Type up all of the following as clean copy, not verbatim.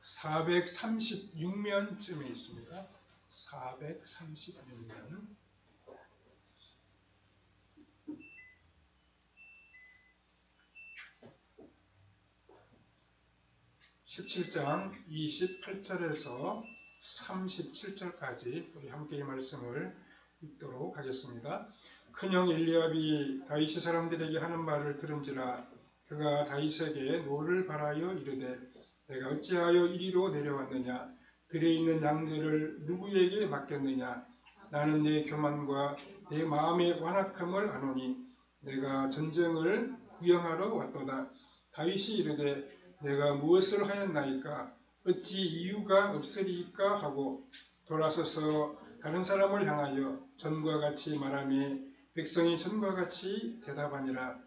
436면쯤에 있습니다. 436면. 17장 28절에서 37절까지 우리 함께 이 말씀을 읽도록 하겠습니다. 큰형 엘리압이 다윗의 사람들에게 하는 말을 들은지라 그가 다윗에게 노를 바라여 이르되 내가 어찌하여 이리로 내려왔느냐 들에 있는 양들을 누구에게 맡겼느냐 나는 내 교만과 내 마음의 완악함을 아노니 내가 전쟁을 구경하러 왔도다. 다윗이 이르되 내가 무엇을 하였나이까 어찌 이유가 없으리이까 하고 돌아서서 다른 사람을 향하여 전과 같이 말하며 백성이 전과 같이 대답하니라.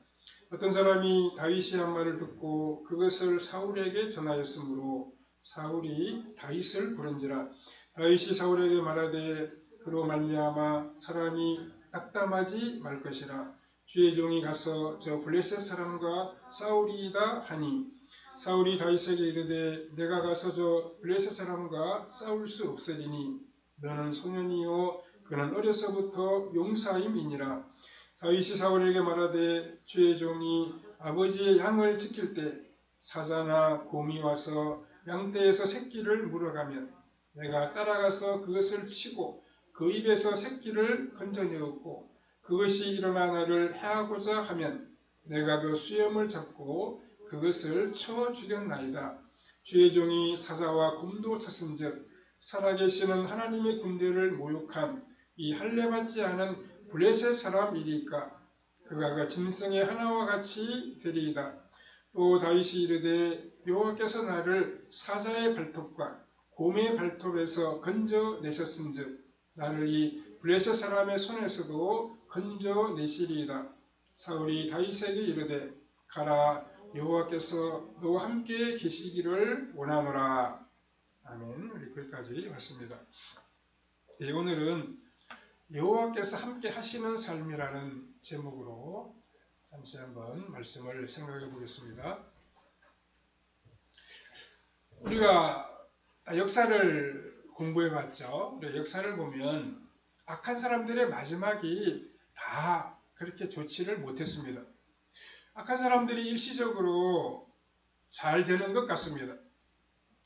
어떤 사람이 다윗이 한 말을 듣고 그것을 사울에게 전하였으므로 사울이 다윗을 부른지라. 다윗이 사울에게 말하되 그로 말미암아 사람이 낙담하지 말 것이라. 주의 종이 가서 저 블레셋 사람과 싸우리이다 하니 사울이 다윗에게 이르되 내가 가서 저 블레셋 사람과 싸울 수 없으리니 너는 소년이요 그는 어려서부터 용사임이니라. 다윗이 사울에게 말하되 주의 종이 아버지의 양을 지킬 때 사자나 곰이 와서 양떼에서 새끼를 물어가면 내가 따라가서 그것을 치고 그 입에서 새끼를 건져내었고 그것이 일어나 나를 해하고자 하면 내가 그 수염을 잡고 그것을 쳐 죽였나이다. 주의 종이 사자와 곰도 쳤은즉 살아계시는 하나님의 군대를 모욕한 이 할례받지 않은 블레셋 사람이리까 그가 그 짐승의 하나와 같이 되리이다. 또 다윗이 이르되 여호와께서 나를 사자의 발톱과 곰의 발톱에서 건져내셨은즉 나를 이 블레셋 사람의 손에서도 건져내시리이다. 사울이 다윗에게 이르되 가라 여호와께서 너와 함께 계시기를 원하노라. 아멘. 우리 거기까지 왔습니다. 네, 오늘은 여호와께서 함께 하시는 삶이라는 제목으로 잠시 한번 말씀을 생각해 보겠습니다. 우리가 역사를 공부해 봤죠. 역사를 보면 악한 사람들의 마지막이 다 그렇게 좋지를 못했습니다. 악한 사람들이 일시적으로 잘 되는 것 같습니다.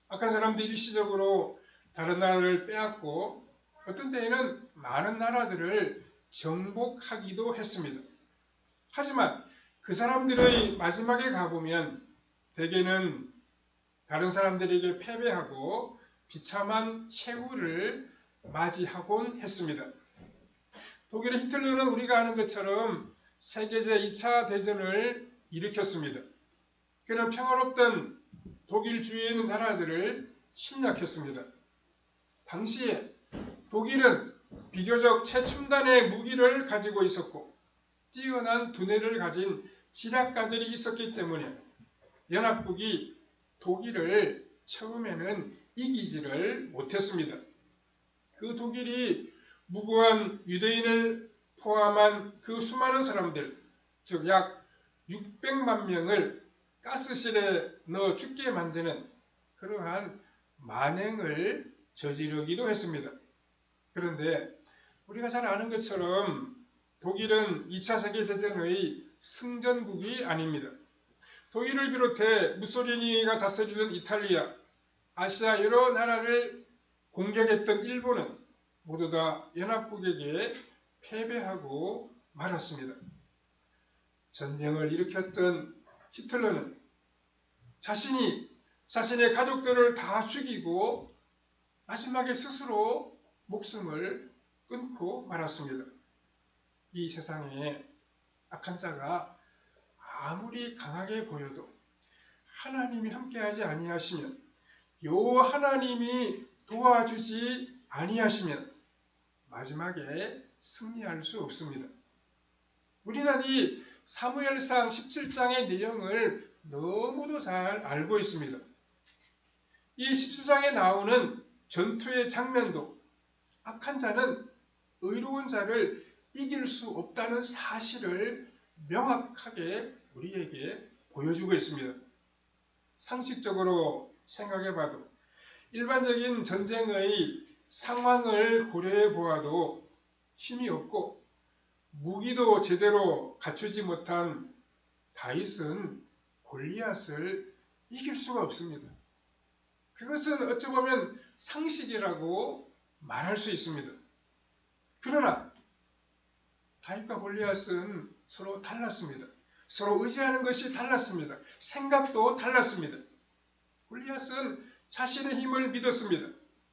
악한 사람들이 일시적으로 다른 나라를 빼앗고 어떤 때에는 많은 나라들을 정복하기도 했습니다. 하지만 그 사람들의 마지막에 가보면 대개는 다른 사람들에게 패배하고 비참한 최후를 맞이하곤 했습니다. 독일의 히틀러는 우리가 아는 것처럼 세계제 2차 대전을 일으켰습니다. 그는 평화롭던 독일 주위에 있는 나라들을 침략했습니다. 당시에 독일은 비교적 최첨단의 무기를 가지고 있었고 뛰어난 두뇌를 가진 지략가들이 있었기 때문에 연합국이 독일을 처음에는 이기지를 못했습니다. 그 독일이 무고한 유대인을 포함한 그 수많은 사람들, 즉 약 600만 명을 가스실에 넣어 죽게 만드는 그러한 만행을 저지르기도 했습니다. 그런데 우리가 잘 아는 것처럼 독일은 2차 세계대전의 승전국이 아닙니다. 독일을 비롯해 무솔리니가 다스리던 이탈리아, 아시아 여러 나라를 공격했던 일본은 모두 다 연합국에게 패배하고 말았습니다. 전쟁을 일으켰던 히틀러는 자신의 가족들을 다 죽이고 마지막에 스스로 목숨을 끊고 말았습니다. 이 세상에 악한 자가 아무리 강하게 보여도 하나님이 함께하지 아니하시면 여호와 하나님이 도와주지 아니하시면 마지막에 승리할 수 없습니다. 우리는 이 사무엘상 17장의 내용을 너무도 잘 알고 있습니다. 이 17장에 나오는 전투의 장면도 악한 자는 의로운 자를 이길 수 없다는 사실을 명확하게 우리에게 보여주고 있습니다. 상식적으로 생각해봐도 일반적인 전쟁의 상황을 고려해 보아도 힘이 없고 무기도 제대로 갖추지 못한 다윗은 골리앗을 이길 수가 없습니다. 그것은 어찌 보면 상식이라고 말할 수 있습니다. 그러나 다윗과 골리앗은 서로 달랐습니다. 서로 의지하는 것이 달랐습니다. 생각도 달랐습니다. 골리앗은 자신의 힘을 믿었습니다.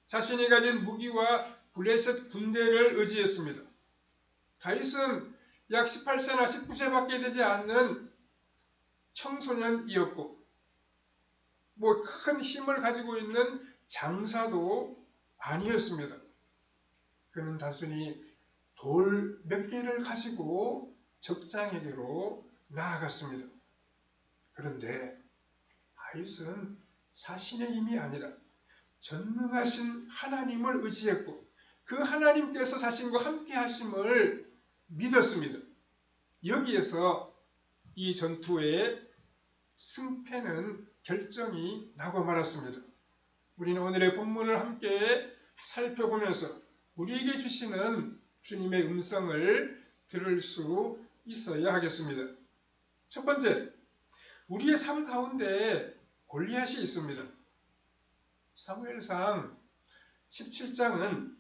자신이 가진 무기와 블레셋 군대를 의지했습니다. 다윗은 약 18세나 19세밖에 되지 않는 청소년이었고 큰 힘을 가지고 있는 장사도 아니었습니다. 그는 단순히 돌 몇 개를 가지고 적장에게로 나아갔습니다. 그런데 다윗은 자신의 힘이 아니라 전능하신 하나님을 의지했고 그 하나님께서 자신과 함께 하심을 믿었습니다. 여기에서 이 전투의 승패는 결정이 나고 말았습니다. 우리는 오늘의 본문을 함께 살펴보면서 우리에게 주시는 주님의 음성을 들을 수 있어야 하겠습니다. 첫 번째, 우리의 삶 가운데 골리앗이 있습니다. 사무엘상 17장은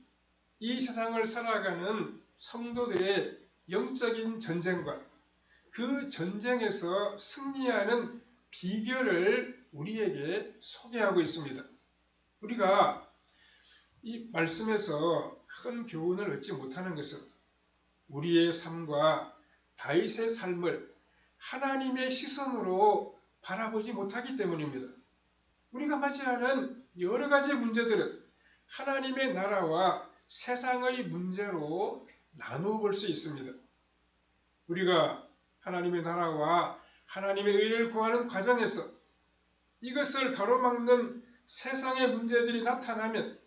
이 세상을 살아가는 성도들의 영적인 전쟁과 그 전쟁에서 승리하는 비결을 우리에게 소개하고 있습니다. 우리가 이 말씀에서 큰 교훈을 얻지 못하는 것은 우리의 삶과 다윗의 삶을 하나님의 시선으로 바라보지 못하기 때문입니다. 우리가 맞이하는 여러 가지 문제들은 하나님의 나라와 세상의 문제로 나누어 볼 수 있습니다. 우리가 하나님의 나라와 하나님의 의를 구하는 과정에서 이것을 가로막는 세상의 문제들이 나타나면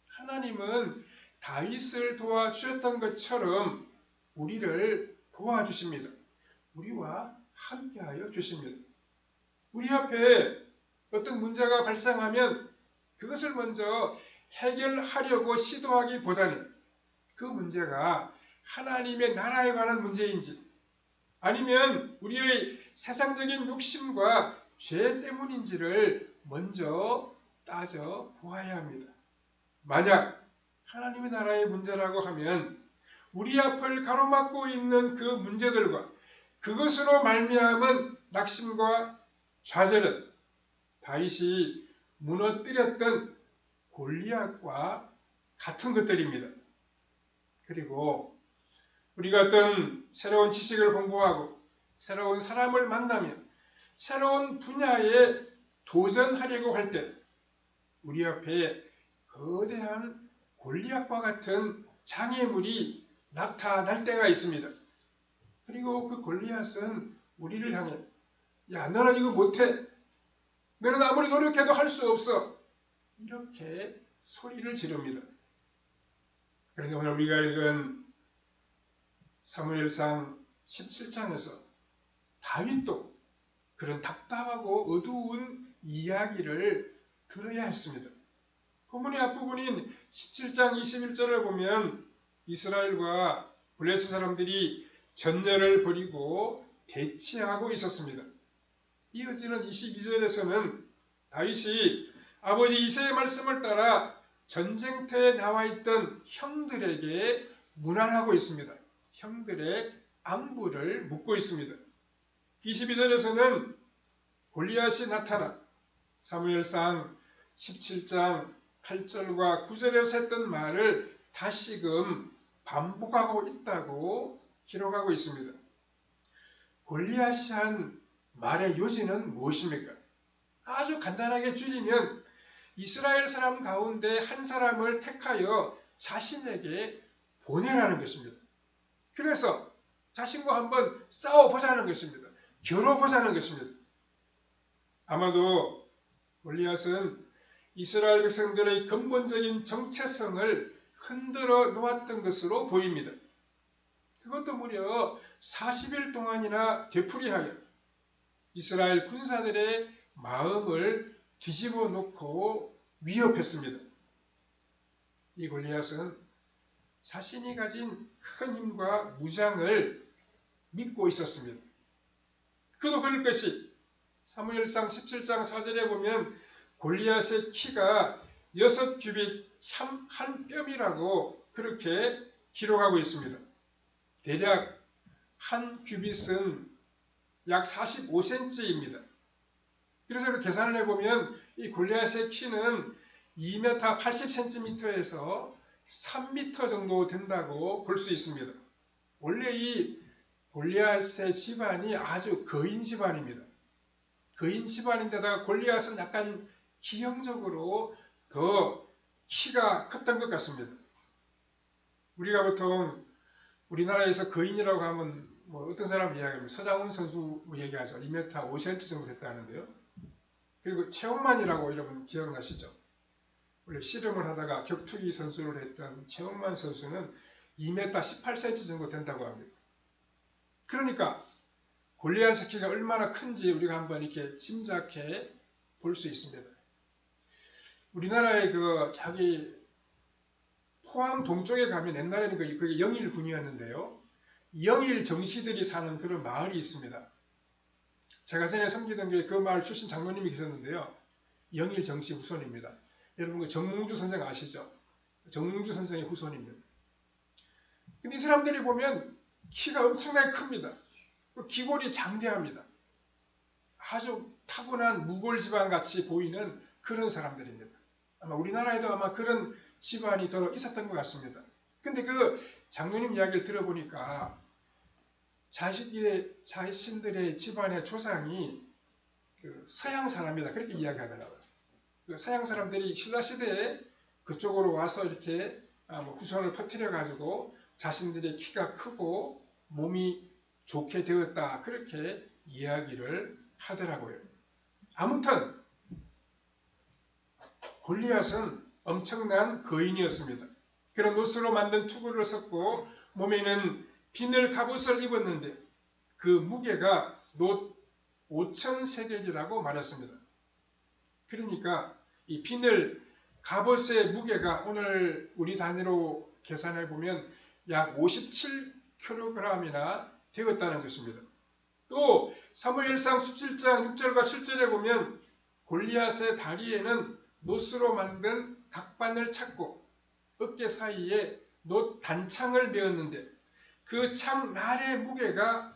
하나님은 다윗을 도와주셨던 것처럼 우리를 도와주십니다. 우리와 함께하여 주십니다. 우리 앞에 어떤 문제가 발생하면 그것을 먼저 해결하려고 시도하기보다는 그 문제가 하나님의 나라에 관한 문제인지 아니면 우리의 세상적인 욕심과 죄 때문인지를 먼저 따져 보아야 합니다. 만약 하나님의 나라의 문제라고 하면 우리 앞을 가로막고 있는 그 문제들과 그것으로 말미암은 낙심과 좌절은 다윗이 무너뜨렸던 골리앗과 같은 것들입니다. 그리고 우리가 어떤 새로운 지식을 공부하고 새로운 사람을 만나면 새로운 분야에 도전하려고 할 때 우리 앞에 거대한 골리앗과 같은 장애물이 나타날 때가 있습니다. 그리고 그 골리앗은 우리를 향해 야 너는 이거 못해. 너는 아무리 노력해도 할 수 없어. 이렇게 소리를 지릅니다. 그런데 오늘 우리가 읽은 사무엘상 17장에서 다윗도 그런 답답하고 어두운 이야기를 들어야 했습니다. 본문의 앞부분인 17장 21절을 보면 이스라엘과 블레셋 사람들이 전열을 벌이고 대치하고 있었습니다. 이어지는 22절에서는 다윗이 아버지 이새의 말씀을 따라 전쟁터에 나와 있던 형들에게 문안하고 있습니다. 형들의 안부를 묻고 있습니다. 22절에서는 골리앗이 나타나 사무엘상 17장 8절과 9절에서 했던 말을 다시금 반복하고 있다고 기록하고 있습니다. 골리앗이 한 말의 요지는 무엇입니까? 아주 간단하게 줄이면 이스라엘 사람 가운데 한 사람을 택하여 자신에게 보내라는 것입니다. 그래서 자신과 한번 싸워보자는 것입니다. 겨뤄보자는 것입니다. 아마도 골리앗은 이스라엘 백성들의 근본적인 정체성을 흔들어 놓았던 것으로 보입니다. 그것도 무려 40일 동안이나 되풀이하여 이스라엘 군사들의 마음을 뒤집어 놓고 위협했습니다. 이 골리앗은 자신이 가진 큰 힘과 무장을 믿고 있었습니다. 그도 그럴 것이 사무엘상 17장 4절에 보면 골리앗의 키가 6규빗 한 뼘이라고 그렇게 기록하고 있습니다. 대략 한 규빗은 약 45cm입니다. 그래서 그 계산을 해보면 이 골리앗의 키는 2m 80cm에서 3m 정도 된다고 볼 수 있습니다. 원래 이 골리앗의 집안이 아주 거인 집안입니다. 거인 집안인데다가 골리앗은 약간 기형적으로 더 키가 컸던 것 같습니다. 우리가 보통 우리나라에서 거인이라고 하면 뭐 어떤 사람 이야기하면 서장훈 선수 얘기하죠. 2m 5cm 정도 됐다는데요. 그리고 최홍만이라고 여러분 기억나시죠? 원래 씨름을 하다가 격투기 선수를 했던 최홍만 선수는 2m 18cm 정도 된다고 합니다. 그러니까 골리앗의 키가 얼마나 큰지 우리가 한번 이렇게 짐작해 볼 수 있습니다. 우리나라의 자기 포항 동쪽에 가면 옛날에는 그게 영일군이었는데요. 영일 정씨들이 사는 그런 마을이 있습니다. 제가 전에 섬기던 게 그 마을 출신 장로님이 계셨는데요. 영일 정씨 후손입니다. 여러분 정몽주 선생 아시죠? 정몽주 선생의 후손입니다. 근데 이 사람들이 보면 키가 엄청나게 큽니다. 기골이 장대합니다. 아주 타고난 무골 집안 같이 보이는 그런 사람들입니다. 아마 우리나라에도 아마 그런 집안이 더 있었던 것 같습니다. 근데 그 장로님 이야기를 들어보니까 자신들의 집안의 조상이 서양 사람이다 그렇게 이야기하더라고요. 서양 사람들이 신라시대에 그쪽으로 와서 이렇게 후손을 퍼뜨려 가지고 자신들의 키가 크고 몸이 좋게 되었다 그렇게 이야기를 하더라고요. 아무튼 골리앗은 엄청난 거인이었습니다. 그런 노스로 만든 투구를 썼고 몸에는 비늘 갑옷을 입었는데 그 무게가 놋 5,000세겔이라고 말했습니다. 그러니까 이 비늘 갑옷의 무게가 오늘 우리 단위로 계산해 보면 약 57kg이나 되었다는 것입니다. 또 사무엘상 17장 6절과 7절에 보면 골리앗의 다리에는 놋으로 만든 각반을 찾고 어깨 사이에 놋 단창을 메었는데 그 창날의 무게가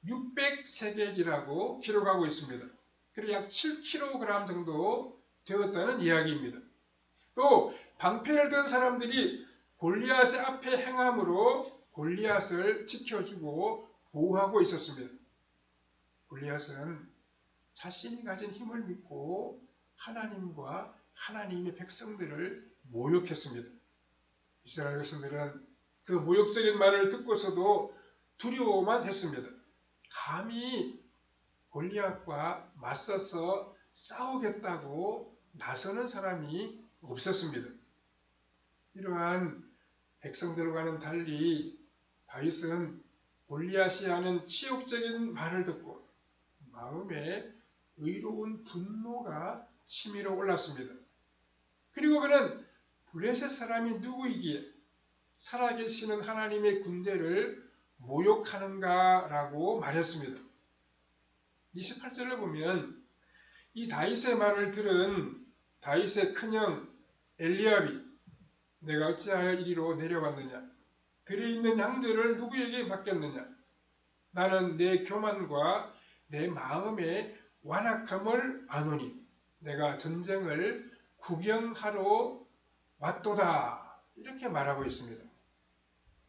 600세겔이라고 기록하고 있습니다. 그리고 약 7kg 정도 되었다는 이야기입니다. 또 방패를 든 사람들이 골리앗의 앞에 행함으로 골리앗을 지켜주고 보호하고 있었습니다. 골리앗은 자신이 가진 힘을 믿고 하나님과 하나님의 백성들을 모욕했습니다. 이스라엘 백성들은 그 모욕적인 말을 듣고서도 두려워만 했습니다. 감히 골리앗과 맞서서 싸우겠다고 나서는 사람이 없었습니다. 이러한 백성들과는 달리 다윗은 골리앗이 하는 치욕적인 말을 듣고 마음에 의로운 분노가 치밀어 올랐습니다. 그리고 그는 블레셋 사람이 누구이기에 살아계시는 하나님의 군대를 모욕하는가라고 말했습니다. 28절을 보면 이 다윗의 말을 들은 다윗의 큰형 엘리압이 내가 어찌하여 이리로 내려왔느냐? 들에 있는 양들을 누구에게 맡겼느냐? 나는 내 교만과 내 마음의 완악함을 아노니 내가 전쟁을 구경하러 왔도다. 이렇게 말하고 있습니다.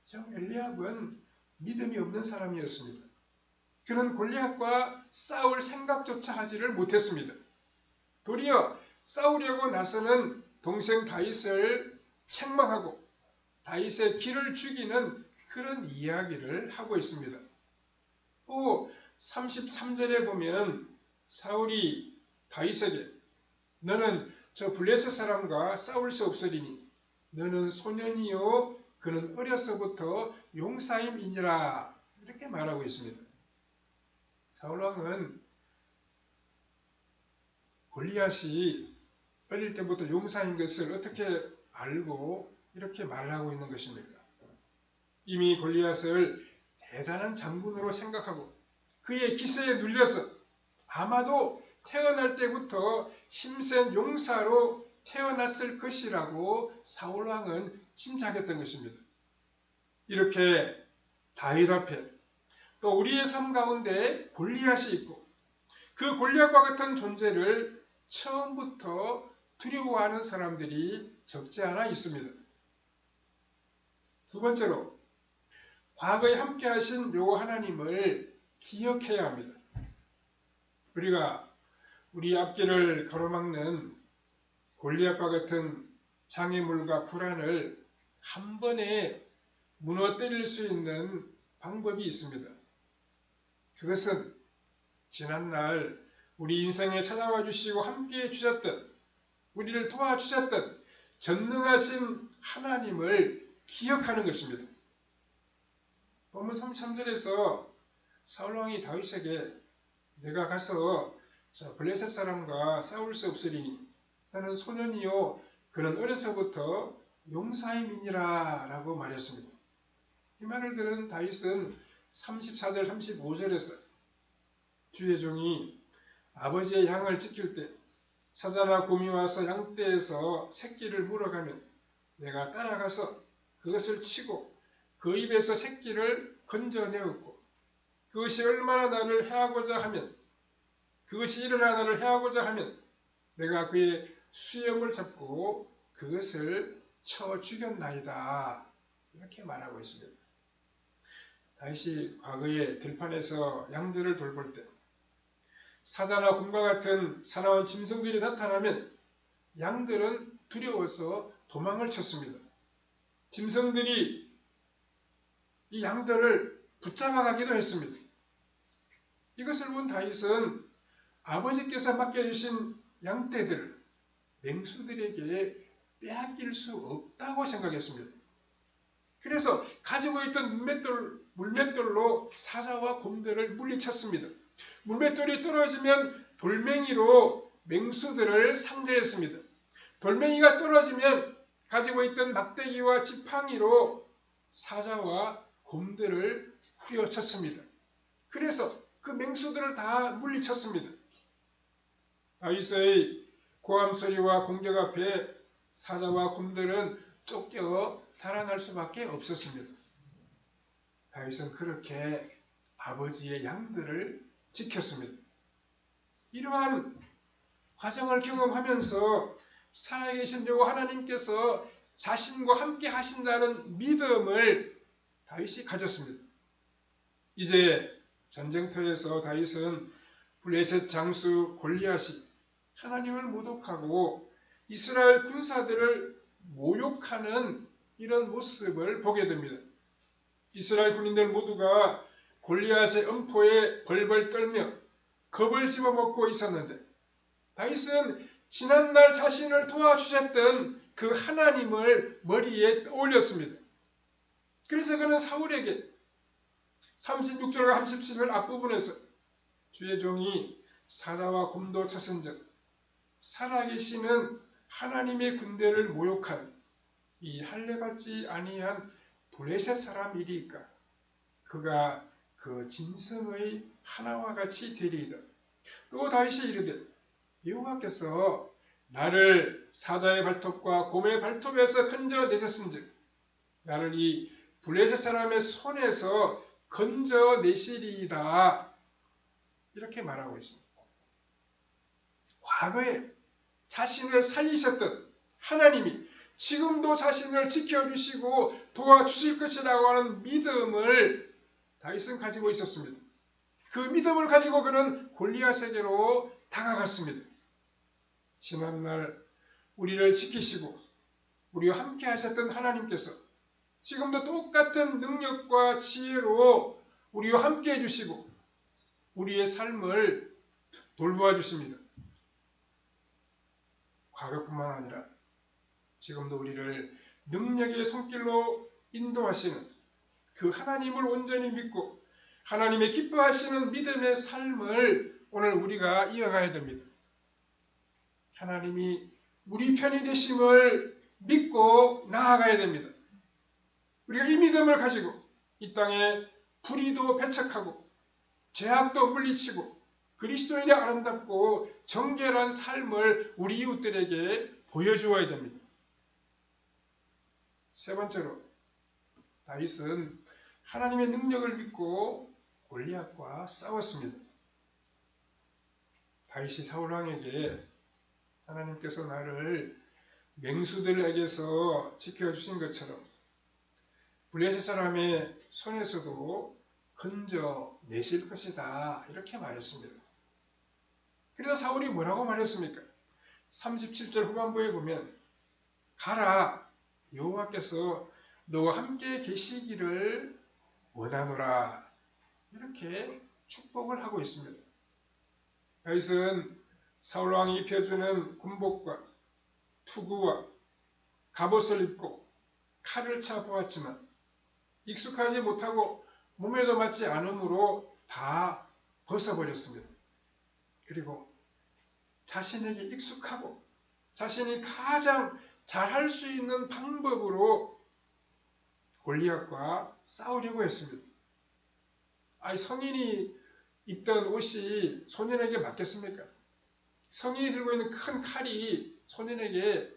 참 엘리압은 믿음이 없는 사람이었습니다. 그는 골리앗과 싸울 생각조차 하지를 못했습니다. 도리어 싸우려고 나서는 동생 다윗을 책망하고 다윗의 길을 죽이는 그런 이야기를 하고 있습니다. 또 33절에 보면 사울이 다윗에게 너는 저 블레셋 사람과 싸울 수 없으리니 너는 소년이요 그는 어려서부터 용사임이니라 이렇게 말하고 있습니다. 사울왕은 골리앗이 어릴 때부터 용사인 것을 어떻게 알고 이렇게 말하고 있는 것입니까? 이미 골리앗을 대단한 장군으로 생각하고 그의 기세에 눌려서 아마도 태어날 때부터 힘센 용사로 태어났을 것이라고 사울왕은 짐작했던 것입니다. 이렇게 다윗 앞에 또 우리의 삶 가운데 골리앗이 있고 그 골리앗과 같은 존재를 처음부터 두려워하는 사람들이 적지 않아 있습니다. 두 번째로 과거에 함께 하신 요 하나님을 기억해야 합니다. 우리가 우리 앞길을 가로막는 골리앗과 같은 장애물과 불안을 한 번에 무너뜨릴 수 있는 방법이 있습니다. 그것은 지난날 우리 인생에 찾아와 주시고 함께해 주셨던, 우리를 도와주셨던 전능하신 하나님을 기억하는 것입니다. 본문 33절에서 사울왕이 다윗에게 내가 가서 블레셋 사람과 싸울 수 없으리니 나는 소년이요 그는 어려서부터 용사임이니라 라고 말했습니다. 이 말을 들은 다윗은 34절 35절에서 주의 종이 아버지의 양을 지킬 때 사자나 곰이 와서 양떼에서 새끼를 물어가면 내가 따라가서 그것을 치고 그 입에서 새끼를 건져내었고 그것이 얼마나 나를 해하고자 하면 그것이 일어나 나를 해하고자 하면 내가 그의 수염을 잡고 그것을 쳐 죽였나이다. 이렇게 말하고 있습니다. 다윗이 과거에 들판에서 양들을 돌볼 때 사자나 곰과 같은 사나운 짐승들이 나타나면 양들은 두려워서 도망을 쳤습니다. 짐승들이 이 양들을 붙잡아가기도 했습니다. 이것을 본 다윗은 아버지께서 맡겨주신 양떼들을 맹수들에게 빼앗길 수 없다고 생각했습니다. 그래서 가지고 있던 물맷돌로 사자와 곰들을 물리쳤습니다. 물맷돌이 떨어지면 돌멩이로 맹수들을 상대했습니다. 돌멩이가 떨어지면 가지고 있던 막대기와 지팡이로 사자와 곰들을 후려쳤습니다. 그래서 그 맹수들을 다 물리쳤습니다. 다윗의 고함 소리와 공격 앞에 사자와 곰들은 쫓겨 달아날 수밖에 없었습니다. 다윗은 그렇게 아버지의 양들을 지켰습니다. 이러한 과정을 경험하면서 살아계신 여호와 하나님께서 자신과 함께 하신다는 믿음을 다윗이 가졌습니다. 이제 전쟁터에서 다윗은 블레셋 장수 골리앗이 하나님을 모독하고 이스라엘 군사들을 모욕하는 이런 모습을 보게 됩니다. 이스라엘 군인들 모두가 골리앗의 음포에 벌벌 떨며 겁을 집어먹고 있었는데 다윗은 지난날 자신을 도와주셨던 그 하나님을 머리에 떠올렸습니다. 그래서 그는 사울에게 36절과 37절 앞부분에서 주의 종이 사자와 곰도 쳤은즉 살아계시는 하나님의 군대를 모욕한 이 할례받지 아니한 블레셋 사람이리까 그가 그 짐승의 하나와 같이 되리이다. 또 다윗이 이르되 여호와께서 나를 사자의 발톱과 곰의 발톱에서 건져내셨은즉 나를 이 블레셋 사람의 손에서 건져내시리이다. 이렇게 말하고 있습니다. 과거에 자신을 살리셨던 하나님이 지금도 자신을 지켜주시고 도와주실 것이라고 하는 믿음을 다윗은 가지고 있었습니다. 그 믿음을 가지고 그는 골리앗에게로 다가갔습니다. 지난날 우리를 지키시고 우리와 함께 하셨던 하나님께서 지금도 똑같은 능력과 지혜로 우리와 함께 해주시고 우리의 삶을 돌보아 주십니다. 과거뿐만 아니라 지금도 우리를 능력의 손길로 인도하시는 그 하나님을 온전히 믿고 하나님의 기뻐하시는 믿음의 삶을 오늘 우리가 이어가야 됩니다. 하나님이 우리 편이 되심을 믿고 나아가야 됩니다. 우리가 이 믿음을 가지고 이 땅에 불의도 배척하고 죄악도 물리치고 그리스도인의 아름답고 정결한 삶을 우리 이웃들에게 보여주어야 됩니다. 세 번째로 다윗은 하나님의 능력을 믿고 골리앗과 싸웠습니다. 다윗이 사울왕에게 하나님께서 나를 맹수들에게서 지켜주신 것처럼 블레셋 사람의 손에서도 건져내실 것이다 이렇게 말했습니다. 그래서 사울이 뭐라고 말했습니까? 37절 후반부에 보면 가라 여호와께서 너와 함께 계시기를 원하노라 이렇게 축복을 하고 있습니다. 다윗은 사울왕이 입혀주는 군복과 투구와 갑옷을 입고 칼을 차 보았지만 익숙하지 못하고 몸에도 맞지 않으므로 다 벗어버렸습니다. 그리고 자신에게 익숙하고 자신이 가장 잘할 수 있는 방법으로 골리앗과 싸우려고 했습니다. 성인이 입던 옷이 소년에게 맞겠습니까? 성인이 들고 있는 큰 칼이 소년에게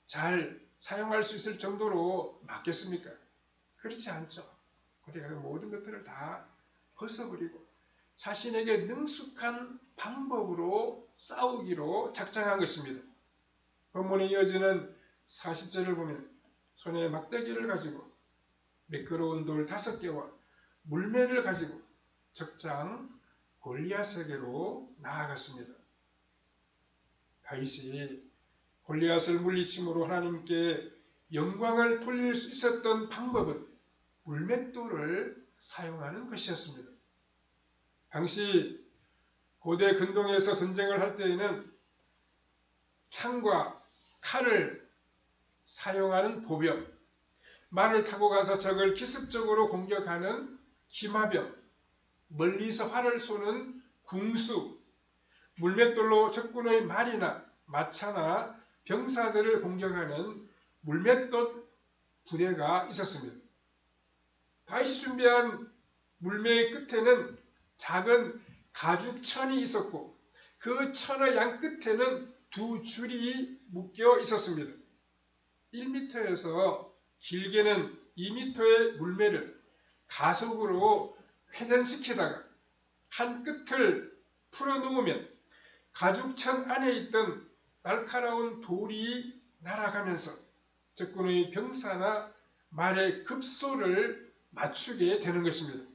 잘 사용할 수 있을 정도로 맞겠습니까? 그렇지 않죠. 그러니까 모든 것들을 다 벗어버리고 자신에게 능숙한 방법으로 싸우기로 작정한 것입니다. 본문에 이어지는 40절을 보면 손에 막대기를 가지고 미끄러운 돌 5개와 물매를 가지고 적장 골리앗에게로 나아갔습니다. 다윗이 골리앗을 물리침으로 하나님께 영광을 돌릴 수 있었던 방법은 물맷돌을 사용하는 것이었습니다. 당시 고대 근동에서 전쟁을 할 때에는 창과 칼을 사용하는 보병, 말을 타고 가서 적을 기습적으로 공격하는 기마병, 멀리서 활을 쏘는 궁수, 물맷돌로 적군의 말이나 마차나 병사들을 공격하는 물맷돌 부대가 있었습니다. 다윗이 준비한 물매의 끝에는 작은 가죽천이 있었고 그 천의 양 끝에는 2줄이 묶여 있었습니다. 1m에서 길게는 2m의 물매를 가속으로 회전시키다가 한 끝을 풀어놓으면 가죽천 안에 있던 날카로운 돌이 날아가면서 적군의 병사나 말의 급소를 맞추게 되는 것입니다.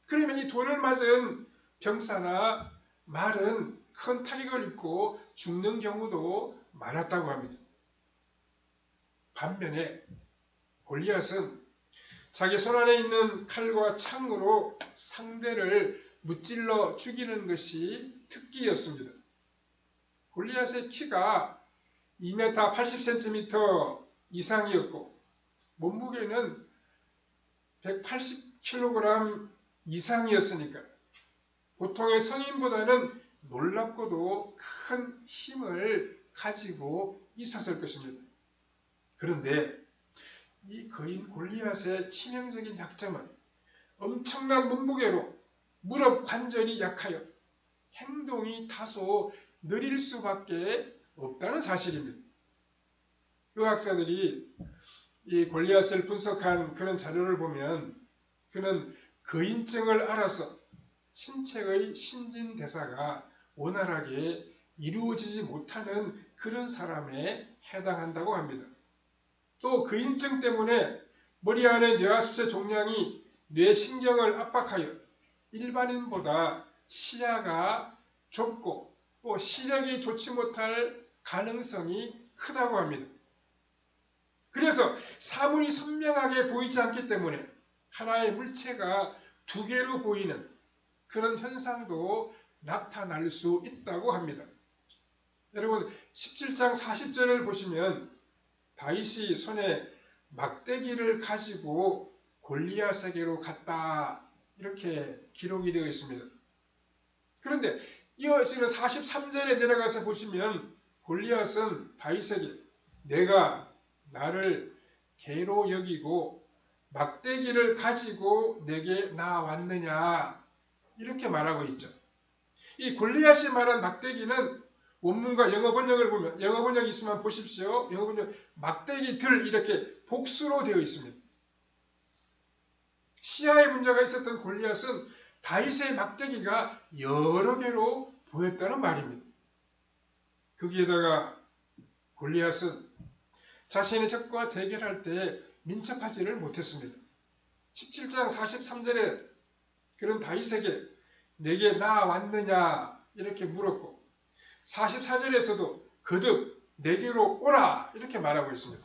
그러면 이 돌을 맞은 병사나 말은 큰 타격을 입고 죽는 경우도 많았다고 합니다. 반면에 골리앗은 자기 손안에 있는 칼과 창으로 상대를 무찔러 죽이는 것이 특기였습니다. 골리앗의 키가 2m 80cm 이상이었고 몸무게는 180kg 이상이었으니까 보통의 성인보다는 놀랍고도 큰 힘을 가지고 있었을 것입니다. 그런데 이 거인 골리앗의 치명적인 약점은 엄청난 몸무게로 무릎 관절이 약하여 행동이 다소 느릴 수밖에 없다는 사실입니다. 의학자들이 이 골리앗을 분석한 그런 자료를 보면 그는 거인증을 알아서 신체의 신진대사가 원활하게 이루어지지 못하는 그런 사람에 해당한다고 합니다. 또 거인증 때문에 머리 안의 뇌하수체 종양이 뇌신경을 압박하여 일반인보다 시야가 좁고 또 시력이 좋지 못할 가능성이 크다고 합니다. 그래서 사물이 선명하게 보이지 않기 때문에 하나의 물체가 2개로 보이는 그런 현상도 나타날 수 있다고 합니다. 여러분 17장 40절을 보시면 다윗이 손에 막대기를 가지고 골리앗에게로 갔다 이렇게 기록이 되어 있습니다. 그런데 이어지는 43절에 내려가서 보시면 골리앗은 다윗에게 내가 나를 개로 여기고 막대기를 가지고 내게 나왔느냐 이렇게 말하고 있죠. 이 골리앗이 말한 막대기는 원문과 영어 번역을 보면 영어 번역이 있으면 보십시오. 영어 번역 막대기들 이렇게 복수로 되어 있습니다. 시야에 문제가 있었던 골리앗은 다윗의 막대기가 여러 개로 보였다는 말입니다. 거기에다가 골리앗은 자신의 적과 대결할 때 민첩하지를 못했습니다. 17장 43절에 그런 다윗에게 내게 나왔느냐 이렇게 물었고 44절에서도 거듭 내게로 오라 이렇게 말하고 있습니다.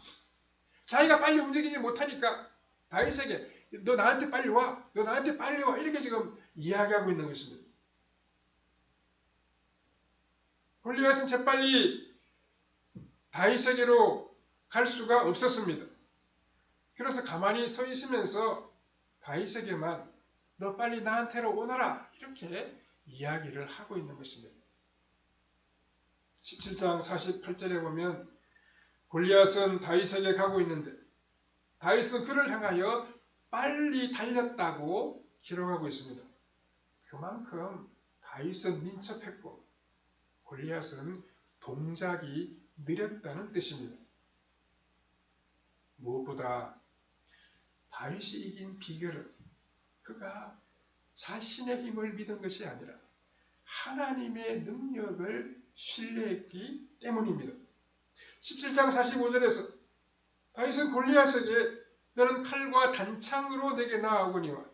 자기가 빨리 움직이지 못하니까 다윗에게 너 나한테 빨리 와, 너 나한테 빨리 와 이렇게 지금 이야기하고 있는 것입니다. 골리앗은 재빨리 다윗에게로 갈 수가 없었습니다. 그래서 가만히 서 있으면서 다윗에게만 너 빨리 나한테로 오너라 이렇게 이야기를 하고 있는 것입니다. 17장 48절에 보면 골리앗은 다윗에게 가고 있는데 다윗은 그를 향하여 빨리 달렸다고 기록하고 있습니다. 그만큼 다윗은 민첩했고 골리앗은 동작이 느렸다는 뜻입니다. 무엇보다 다윗이 이긴 비결은 그가 자신의 힘을 믿은 것이 아니라 하나님의 능력을 신뢰했기 때문입니다. 17장 45절에서 다윗은 골리앗에게 너는 칼과 단창으로 내게 나아오거니와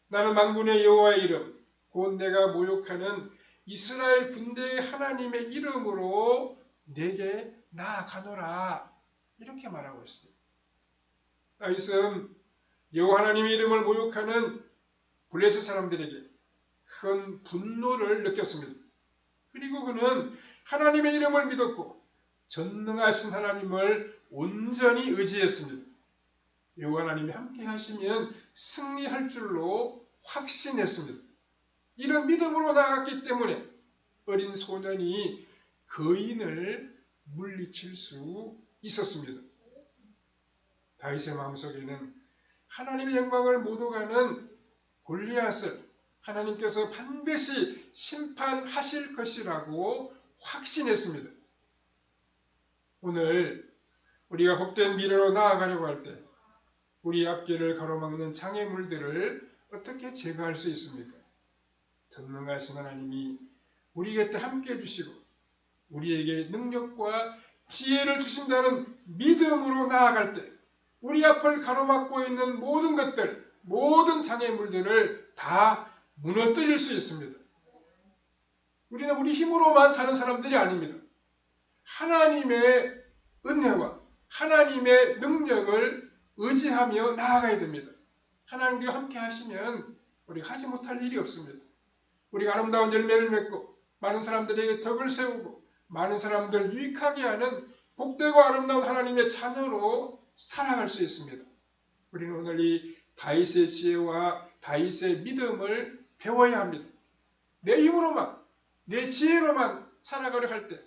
나는 만군의 여호와의 이름 곧 내가 모욕하는 이스라엘 군대의 하나님의 이름으로 내게 나아가노라 이렇게 말하고 있습니다. 다윗은 여호와 하나님의 이름을 모욕하는 블레셋 사람들에게 큰 분노를 느꼈습니다. 그리고 그는 하나님의 이름을 믿었고 전능하신 하나님을 온전히 의지했습니다. 여호와 하나님이 함께 하시면 승리할 줄로 확신했습니다. 이런 믿음으로 나아갔기 때문에 어린 소년이 거인을 물리칠 수 있었습니다. 다윗의 마음속에는 하나님의 영광을 못 오가는 골리앗을 하나님께서 반드시 심판하실 것이라고 확신했습니다. 오늘 우리가 복된 미래로 나아가려고 할 때 우리 앞길을 가로막는 장애물들을 어떻게 제거할 수 있습니까? 전능하신 하나님이 우리 곁에 함께 해주시고 우리에게 능력과 지혜를 주신다는 믿음으로 나아갈 때 우리 앞을 가로막고 있는 모든 것들, 모든 장애물들을 다 무너뜨릴 수 있습니다. 우리는 우리 힘으로만 사는 사람들이 아닙니다. 하나님의 은혜와 하나님의 능력을 의지하며 나아가야 됩니다. 하나님과 함께 하시면 우리가 하지 못할 일이 없습니다. 우리가 아름다운 열매를 맺고 많은 사람들에게 덕을 세우고 많은 사람들을 유익하게 하는 복되고 아름다운 하나님의 자녀로 살아갈 수 있습니다. 우리는 오늘 이 다윗의 지혜와 다윗의 믿음을 배워야 합니다. 내 힘으로만, 내 지혜로만 살아가려 할 때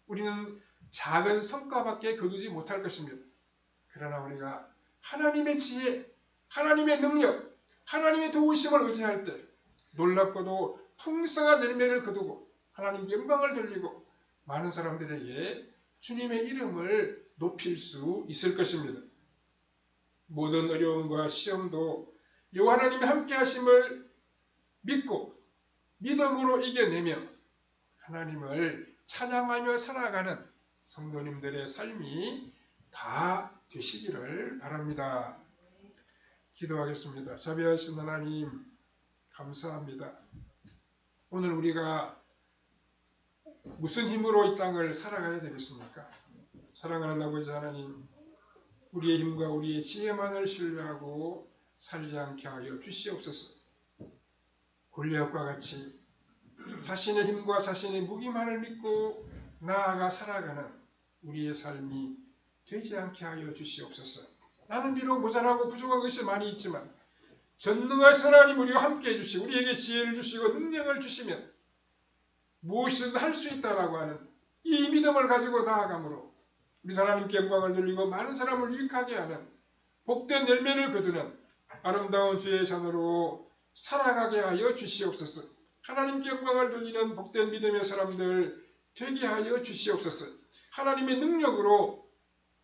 우리는 작은 성과밖에 거두지 못할 것입니다. 그러나 우리가 하나님의 지혜, 하나님의 능력, 하나님의 도우심을 의지할 때 놀랍고도 풍성한 열매를 거두고 하나님께 영광을 돌리고 많은 사람들에게 주님의 이름을 높일 수 있을 것입니다. 모든 어려움과 시험도 여호와 하나님의 함께 하심을 믿고 믿음으로 이겨내며 하나님을 찬양하며 살아가는 성도님들의 삶이 다 되시기를 바랍니다. 기도하겠습니다. 자비하신 하나님 감사합니다. 오늘 우리가 무슨 힘으로 이 땅을 살아가야 되겠습니까? 사랑하는 아버지 하나님, 우리의 힘과 우리의 지혜만을 신뢰하고 살지 않게 하여 주시옵소서. 골리앗과 같이 자신의 힘과 자신의 무기만을 믿고 나아가 살아가는 우리의 삶이 되지 않게 하여 주시옵소서. 나는 비록 모자라고 부족한 것이 많이 있지만 전능하신 하나님 우리와 함께 해주시고 우리에게 지혜를 주시고 능력을 주시면 무엇이든 할 수 있다라고 하는 이 믿음을 가지고 나아감으로 우리 하나님께 영광을 돌리고 많은 사람을 유익하게 하는 복된 열매를 거두는 아름다운 주의 자녀로 살아가게 하여 주시옵소서. 하나님께 영광을 돌리는 복된 믿음의 사람들 되게 하여 주시옵소서. 하나님의 능력으로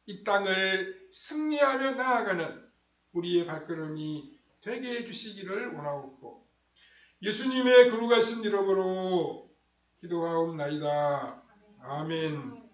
이 땅을 승리하며 나아가는 우리의 발걸음이 되게 해주시기를 원하옵고 예수님의 거룩하신 이름으로 기도하옵나이다. 아멘.